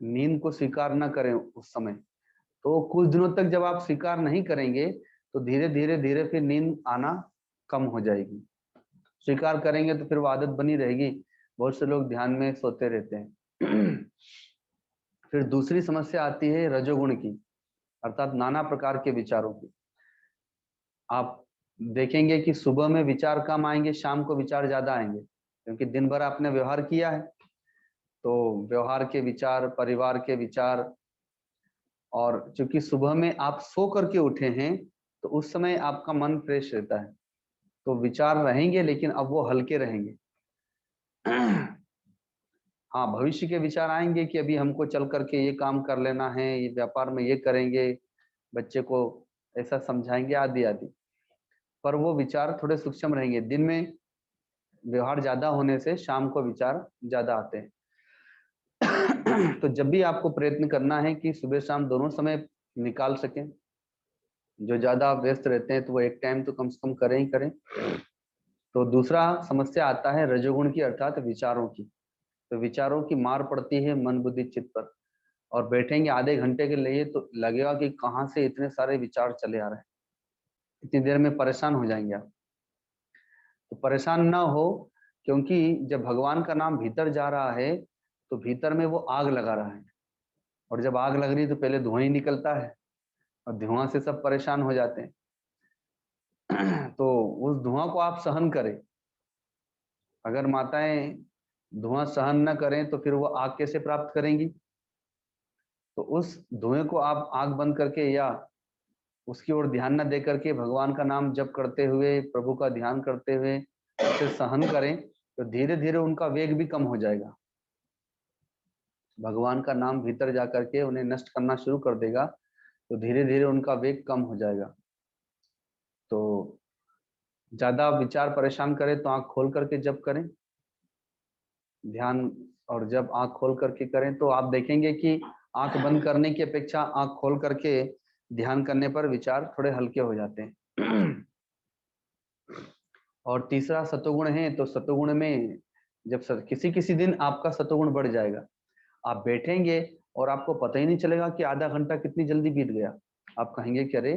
नींद को स्वीकार ना करें उस समय। तो कुछ दिनों तक जब आप स्वीकार नहीं करेंगे तो धीरे धीरे धीरे फिर नींद आना कम हो जाएगी। स्वीकार करेंगे तो फिर वो आदत बनी रहेगी। बहुत से लोग ध्यान में सोते रहते हैं। फिर दूसरी समस्या आती है रजोगुण की, अर्थात नाना प्रकार के विचारों की। आप देखेंगे कि सुबह में विचार कम आएंगे, शाम को विचार ज्यादा आएंगे, क्योंकि दिन भर आपने व्यवहार किया है। तो व्यवहार के विचार, परिवार के विचार, और चूंकि सुबह में आप सो करके उठे हैं तो उस समय आपका मन फ्रेश रहता है, तो विचार रहेंगे लेकिन अब वो हल्के रहेंगे। हाँ, भविष्य के विचार आएंगे कि अभी हमको चल करके ये काम कर लेना है, ये व्यापार में ये करेंगे, बच्चे को ऐसा समझाएंगे आदि आदि। पर वो विचार थोड़े सूक्ष्म रहेंगे। दिन में व्यवहार ज्यादा होने से शाम को विचार ज्यादा आते हैं। तो जब भी आपको प्रयत्न करना है कि सुबह शाम दोनों समय निकाल सकें। जो ज्यादा व्यस्त रहते हैं तो वो एक टाइम तो कम से कम करें ही करें। तो दूसरा समस्या आता है रजोगुण की, अर्थात विचारों की। तो विचारों की मार पड़ती है मन बुद्धि चित्त पर, और बैठेंगे आधे घंटे के लिए तो लगेगा कि कहाँ से इतने सारे विचार चले आ रहे हैं, इतनी देर में परेशान हो जाएंगे आप। तो परेशान ना हो, क्योंकि जब भगवान का नाम भीतर जा रहा है तो भीतर में वो आग लगा रहा है, और जब आग लग रही है तो पहले धुआं ही निकलता है, और धुआं से सब परेशान हो जाते हैं। तो उस धुआं को आप सहन करें। अगर माताएं धुआं सहन न करें तो फिर वो आग कैसे प्राप्त करेंगी। तो उस धुएं को आप आग बंद करके या उसकी ओर ध्यान न दे करके भगवान का नाम जप करते हुए, प्रभु का ध्यान करते हुए उसे सहन करें, तो धीरे धीरे उनका वेग भी कम हो जाएगा। भगवान का नाम भीतर जा करके उन्हें नष्ट करना शुरू कर देगा, तो धीरे धीरे उनका वेग कम हो जाएगा। तो ज्यादा विचार परेशान करे तो आंख खोल करके जप करें ध्यान, और जब आंख खोल करके करें तो आप देखेंगे कि आंख बंद करने की अपेक्षा आंख खोल करके ध्यान करने पर विचार थोड़े हल्के हो जाते हैं। और तीसरा सतोगुण है, तो सतोगुण में जब किसी किसी दिन आपका सतोगुण बढ़ जाएगा, आप बैठेंगे और आपको पता ही नहीं चलेगा कि आधा घंटा कितनी जल्दी बीत गया। आप कहेंगे कि अरे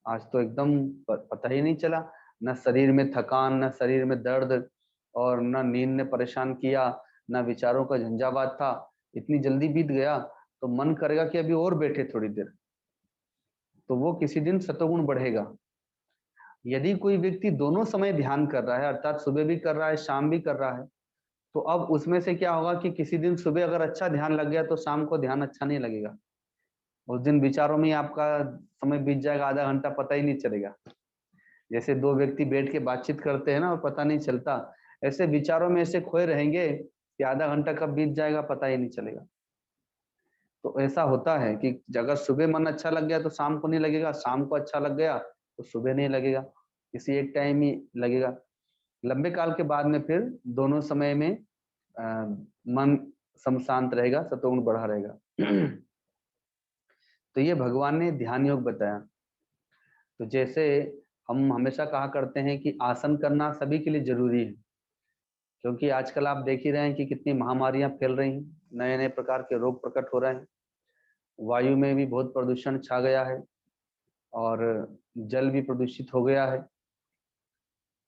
आज तो एकदम पता ही नहीं चला, न शरीर में थकान, न शरीर में दर्द, और न नींद ने परेशान किया, न विचारों का झंझावात था, इतनी जल्दी बीत गया। तो मन करेगा कि अभी और बैठे थोड़ी देर, तो वो किसी दिन सतोगुण बढ़ेगा। यदि कोई व्यक्ति दोनों समय ध्यान कर रहा है, अर्थात सुबह भी कर रहा है, शाम भी कर रहा है, तो अब उसमें से क्या होगा कि किसी दिन सुबह अगर अच्छा ध्यान लग गया तो शाम को ध्यान अच्छा नहीं लगेगा। उस दिन विचारों में ही आपका समय बीत जाएगा, आधा घंटा पता ही नहीं चलेगा। जैसे दो व्यक्ति बैठ के बातचीत करते हैं ना और पता नहीं चलता, ऐसे विचारों में ऐसे खोए रहेंगे कि आधा घंटा कब बीत जाएगा पता ही नहीं चलेगा। तो ऐसा होता है कि अगर सुबह मन अच्छा लग गया तो शाम को नहीं लगेगा, शाम को अच्छा लग गया तो सुबह नहीं लगेगा, किसी एक टाइम ही लगेगा। लंबे काल के बाद में फिर दोनों समय में मन सम शांत रहेगा, सतोगुण बढ़ा रहेगा। तो ये भगवान ने ध्यान योग बताया। तो जैसे हम हमेशा कहा करते हैं कि आसन करना सभी के लिए जरूरी है, क्योंकि आजकल आप देख ही रहे हैं कि कितनी महामारियां फैल रही हैं, नए नए प्रकार के रोग प्रकट हो रहे हैं, वायु में भी बहुत प्रदूषण छा गया है, और जल भी प्रदूषित हो गया है,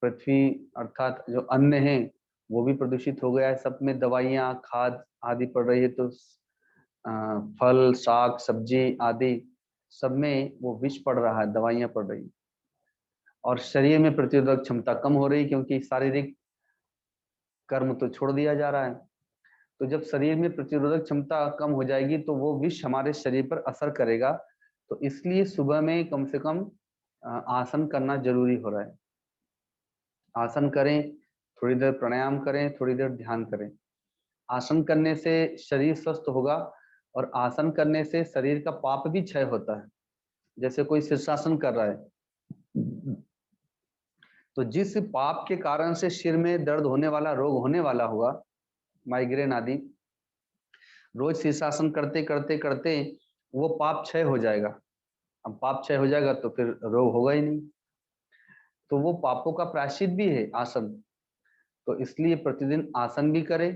पृथ्वी अर्थात जो अन्न है वो भी प्रदूषित हो गया है, सब में दवाइयाँ खाद आदि पड़ रही है। तो फल साग सब्जी आदि सब में वो विष पड़ रहा है, दवाइयाँ पड़ रही, और शरीर में प्रतिरोधक क्षमता कम हो रही, क्योंकि शारीरिक कर्म तो छोड़ दिया जा रहा है। तो जब शरीर में प्रतिरोधक क्षमता कम हो जाएगी तो वो विष हमारे शरीर पर असर करेगा। तो इसलिए सुबह में कम से कम आसन करना जरूरी हो रहा है। आसन करें, थोड़ी देर प्राणायाम करें, थोड़ी देर ध्यान करें। आसन करने से शरीर स्वस्थ होगा, और आसन करने से शरीर का पाप भी क्षय होता है। जैसे कोई शीर्षासन कर रहा है, तो जिस पाप के कारण से सिर में दर्द होने वाला, रोग होने वाला होगा, माइग्रेन आदि, रोज शीर्षासन करते करते करते वो पाप क्षय हो जाएगा। अब पाप क्षय हो जाएगा तो फिर रोग होगा ही नहीं। तो वो पापों का प्रायश्चित भी है आसन। तो इसलिए प्रतिदिन आसन भी करे,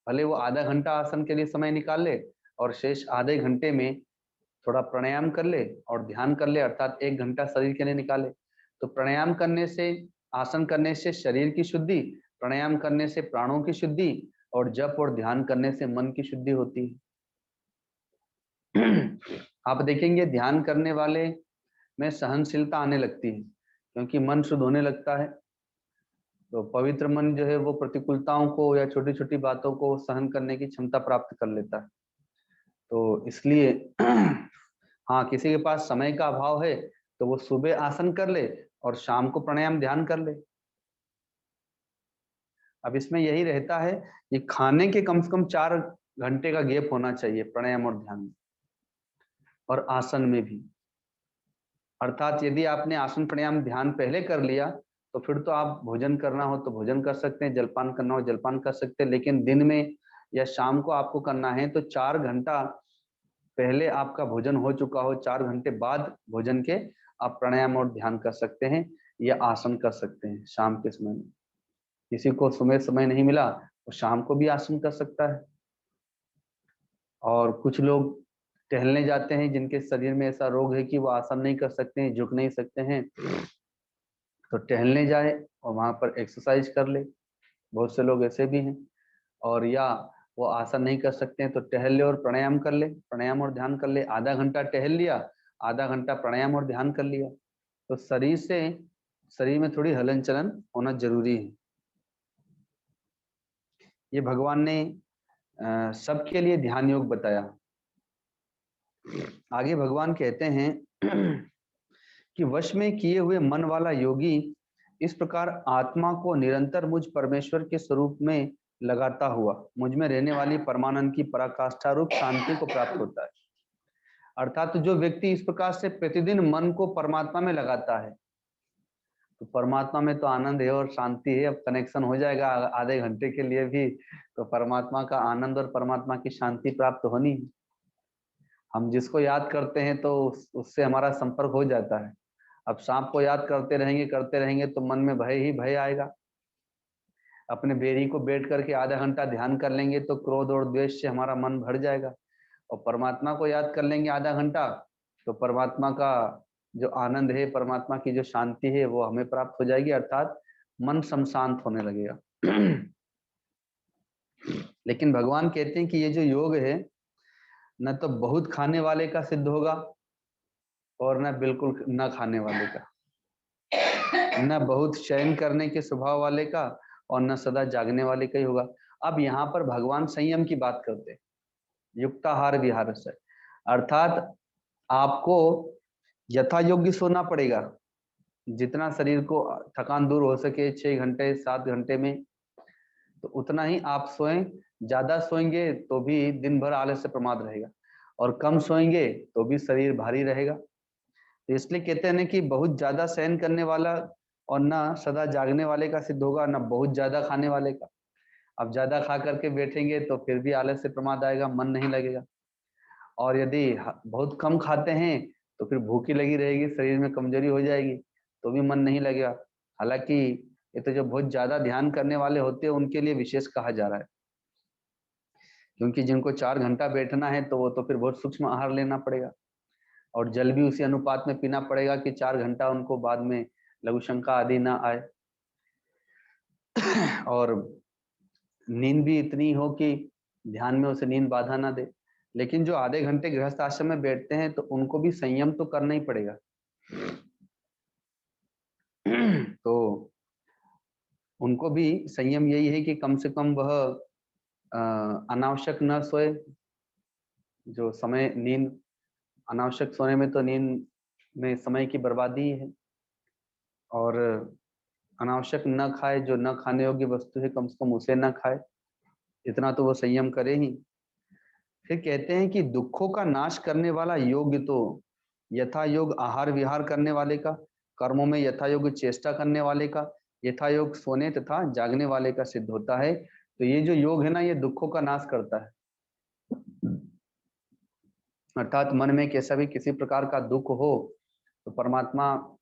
भले वो आधा घंटा आसन के लिए समय निकाल ले, और शेष आधे घंटे में थोड़ा प्राणायाम कर ले और ध्यान कर ले, अर्थात 1 घंटा शरीर के लिए निकाले। तो प्राणायाम करने से, आसन करने से शरीर की शुद्धि, प्राणायाम करने से प्राणों की शुद्धि, और जप और ध्यान करने से मन की शुद्धि होती है। आप देखेंगे ध्यान करने वाले में सहनशीलता आने लगती है, क्योंकि मन शुद्ध होने लगता है। तो पवित्र मन जो है वो प्रतिकूलताओं को या छोटी छोटी बातों को सहन करने की क्षमता प्राप्त कर लेता है। तो इसलिए हाँ, किसी के पास समय का अभाव है तो वो सुबह आसन कर ले और शाम को प्राणायाम ध्यान कर ले। अब इसमें यही रहता है कि खाने के कम से कम 4 घंटे का गैप होना चाहिए प्राणायाम और ध्यान में, और आसन में भी। अर्थात यदि आपने आसन प्राणायाम ध्यान पहले कर लिया तो फिर तो आप भोजन करना हो तो भोजन कर सकते हैं, जलपान करना हो जलपान कर सकते हैं, लेकिन दिन में या शाम को आपको करना है तो 4 घंटा पहले आपका भोजन हो चुका हो, 4 घंटे बाद भोजन के आप प्राणायाम और ध्यान कर सकते हैं या आसन कर सकते हैं शाम के समय में। किसी को सुबह समय नहीं मिला तो शाम को भी आसन कर सकता है। और कुछ लोग टहलने जाते हैं जिनके शरीर में ऐसा रोग है कि वो आसन नहीं कर सकते हैं, झुक नहीं सकते हैं, तो टहलने जाए और वहां पर एक्सरसाइज कर ले। बहुत से लोग ऐसे भी हैं। और या वो आसन नहीं कर सकते हैं तो टहल ले और प्राणायाम कर ले, प्राणायाम और ध्यान कर ले। आधा घंटा टहल लिया, आधा घंटा प्राणायाम और ध्यान कर लिया। तो शरीर में थोड़ी हलन चलन होना जरूरी है। ये भगवान ने सबके लिए ध्यान योग बताया। आगे भगवान कहते हैं कि वश में किए हुए मन वाला योगी इस प्रकार आत्मा को निरंतर मुझ परमेश्वर के स्वरूप में लगाता हुआ मुझ में रहने वाली परमानंद की पराकाष्ठा रूप शांति को प्राप्त होता है। अर्थात जो व्यक्ति इस प्रकार से प्रतिदिन मन को परमात्मा में लगाता है, तो परमात्मा में तो आनंद है और शांति है। अब कनेक्शन हो जाएगा आधे घंटे के लिए भी, तो परमात्मा का आनंद और परमात्मा की शांति प्राप्त होनी है। हम जिसको याद करते हैं तो उससे हमारा संपर्क हो जाता है। अब सांप को याद करते रहेंगे तो मन में भय ही भय आएगा। अपने बेरी को बैठ करके आधा घंटा ध्यान कर लेंगे तो क्रोध और द्वेष से हमारा मन भर जाएगा। और परमात्मा को याद कर लेंगे आधा घंटा तो परमात्मा का जो आनंद है, परमात्मा की जो शांति है वो हमें प्राप्त हो जाएगी, अर्थात मन संशांत होने लगेगा। लेकिन भगवान कहते हैं कि ये जो योग है न तो बहुत खाने वाले का सिद्ध होगा और न बिल्कुल न खाने वाले का, न बहुत शयन करने के स्वभाव वाले का और न सदा जागने वाले का ही होगा। अब यहाँ पर भगवान संयम की बात करते हैं, युक्ताहार विहार से, अर्थात आपको यथा योग्य सोना पड़ेगा, जितना शरीर को थकान दूर हो सके 6 घंटे 7 घंटे में, तो उतना ही आप सोएं। ज्यादा सोएंगे तो भी दिन भर आलस्य प्रमाद रहेगा, और कम सोएंगे तो भी शरीर भारी रहेगा। तो इसलिए कहते हैं ना कि बहुत ज्यादा सहन करने वाला और ना सदा जागने वाले का सिद्ध होगा, ना बहुत ज्यादा खाने वाले का। अब ज्यादा खा करके बैठेंगे तो फिर भी आलस्य प्रमाद आएगा, मन नहीं लगेगा। और यदि बहुत कम खाते हैं तो फिर भूखी लगी रहेगी, शरीर में कमजोरी हो जाएगी, तो भी मन नहीं लगेगा। हालांकि ये तो जो बहुत ज्यादा ध्यान करने वाले होते हैं उनके लिए विशेष कहा जा रहा है, क्योंकि जिनको 4 घंटा बैठना है तो वो तो फिर बहुत सूक्ष्म आहार लेना पड़ेगा, और जल भी उसी अनुपात में पीना पड़ेगा कि 4 घंटा उनको बाद में लघु शंका आदि ना आए। और नींद भी इतनी हो कि ध्यान में उसे नींद बाधा ना दे। लेकिन जो आधे घंटे गृहस्थ आश्रम में बैठते हैं तो उनको भी संयम तो करना ही पड़ेगा। तो उनको भी संयम यही है कि कम से कम वह अनावश्यक न सोए। जो समय नींद, अनावश्यक सोने में तो नींद में समय की बर्बादी है, और अनावश्यक न खाए, जो न खाने योग्य वस्तु है कम से कम उसे न खाए, इतना तो वो संयम करे ही। फिर कहते हैं कि दुखों का नाश करने वाला योग तो यथा योग आहार विहार करने वाले का, कर्मों में यथा योग चेष्टा करने वाले का, यथा योग सोने तथा जागने वाले का सिद्ध होता है। तो ये जो योग है ना, ये दुखों का नाश करता है। अर्थात मन में कैसा भी किसी प्रकार का दुख हो तो परमात्मा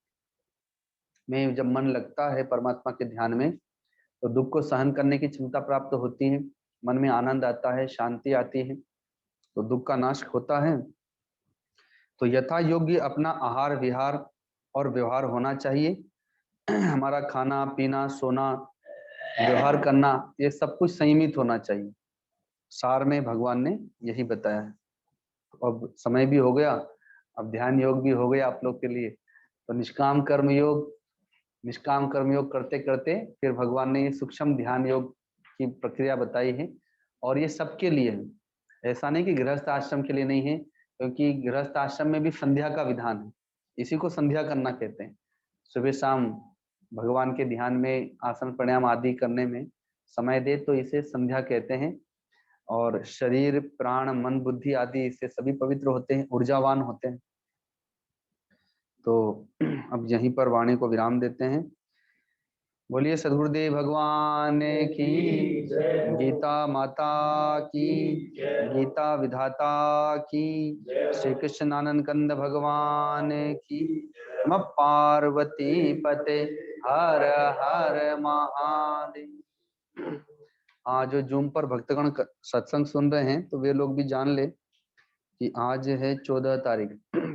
में जब मन लगता है, परमात्मा के ध्यान में, तो दुख को सहन करने की क्षमता प्राप्त होती है, मन में आनंद आता है, शांति आती है, तो दुख का नाश होता है। तो यथा योग्य अपना आहार विहार और व्यवहार होना चाहिए। हमारा खाना पीना सोना व्यवहार करना ये सब कुछ संयमित होना चाहिए। सार में भगवान ने यही बताया है। तो अब समय भी हो गया, अब ध्यान योग भी हो गया आप लोग के लिए। तो निष्काम कर्म योग करते करते फिर भगवान ने ये सूक्ष्म ध्यान योग की प्रक्रिया बताई है, और ये सबके लिए है। ऐसा नहीं कि गृहस्थ आश्रम के लिए नहीं है, क्योंकि गृहस्थ आश्रम में भी संध्या का विधान है। इसी को संध्या करना कहते हैं। सुबह शाम भगवान के ध्यान में आसन प्राणायाम आदि करने में समय दे तो इसे संध्या कहते हैं। और शरीर प्राण मन बुद्धि आदि इससे सभी पवित्र होते हैं, ऊर्जावान होते हैं। तो अब यहीं पर वाणी को विराम देते हैं। बोलिए सद्गुरुदेव भगवान की, गीता माता की, गीता विधाता की, श्री कृष्ण आनंद कंद भगवान की। नमः पार्वती पते हर हर महादेव। हाँ, जो जूम पर भक्तगण सत्संग सुन रहे हैं तो वे लोग भी जान ले कि आज है 14 तारीख।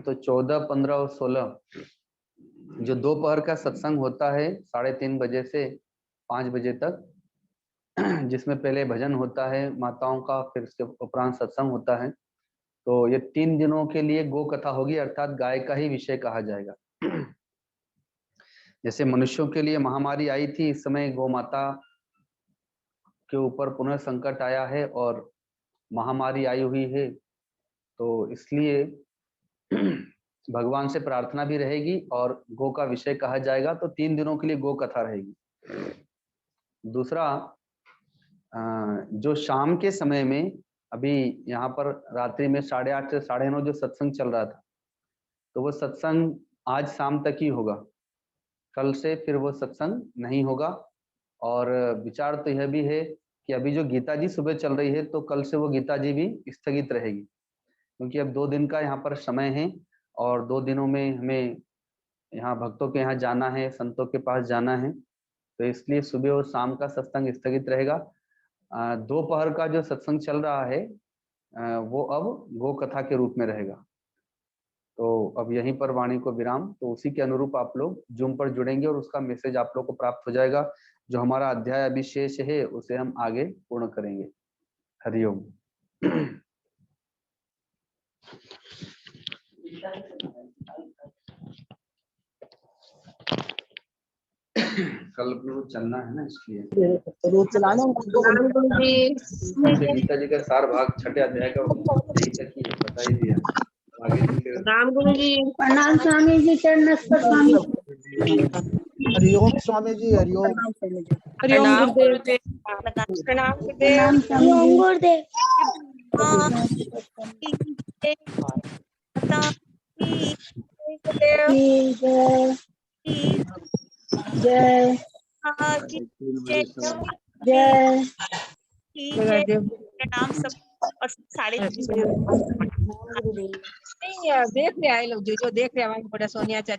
तो 14, 15 और 16 जो दोपहर का सत्संग होता है 3:30 बजे से 5 बजे तक, जिसमें पहले भजन होता है माताओं का, फिर उसके उपरांत सत्संग होता है। तो ये 3 दिनों के लिए गो कथा होगी, अर्थात गाय का ही विषय कहा जाएगा। जैसे मनुष्यों के लिए महामारी आई थी, इस समय गौ माता के ऊपर पुनः संकट आया है और महामारी आई हुई है। तो इसलिए भगवान से प्रार्थना भी रहेगी और गो का विषय कहा जाएगा, तो 3 दिनों के लिए गो कथा रहेगी। दूसरा, जो शाम के समय में अभी यहाँ पर रात्रि में 8:30 से 9:30 जो सत्संग चल रहा था, तो वो सत्संग आज शाम तक ही होगा, कल से फिर वो सत्संग नहीं होगा। और विचार तो यह भी है कि अभी जो गीता जी सुबह चल रही है, तो कल से वो गीता जी भी स्थगित रहेगी, क्योंकि अब 2 दिन का यहाँ पर समय है और 2 दिनों में हमें यहाँ भक्तों के यहाँ जाना है, संतों के पास जाना है, तो इसलिए सुबह और शाम का सत्संग स्थगित रहेगा। दोपहर का जो सत्संग चल रहा है वो अब गो कथा के रूप में रहेगा। तो अब यहीं पर वाणी को विराम। तो उसी के अनुरूप आप लोग जूम पर जुड़ेंगे और उसका मैसेज आप लोग को प्राप्त हो जाएगा। जो हमारा अध्याय अभी शेष है उसे हम आगे पूर्ण करेंगे। हरिओम। कल को चलना है ना, इसलिए गीता जी का सार भाग 6ठे अध्याय का यही तक ही बता ही दिया, आगे फिर राम गुरु जी। प्रणाम स्वामी जी, चरण स्वामी। हरिओम स्वामी जी, हरिओम। प्रणाम गुरुदेव। प्रणाम गुरुदेव। प्रणाम गुरुदेव। जय जय जय। प्रणाम सब। और 3:30 बजे देख रहे आए लोग, जो देख रहे हमारे सोनिया चाची।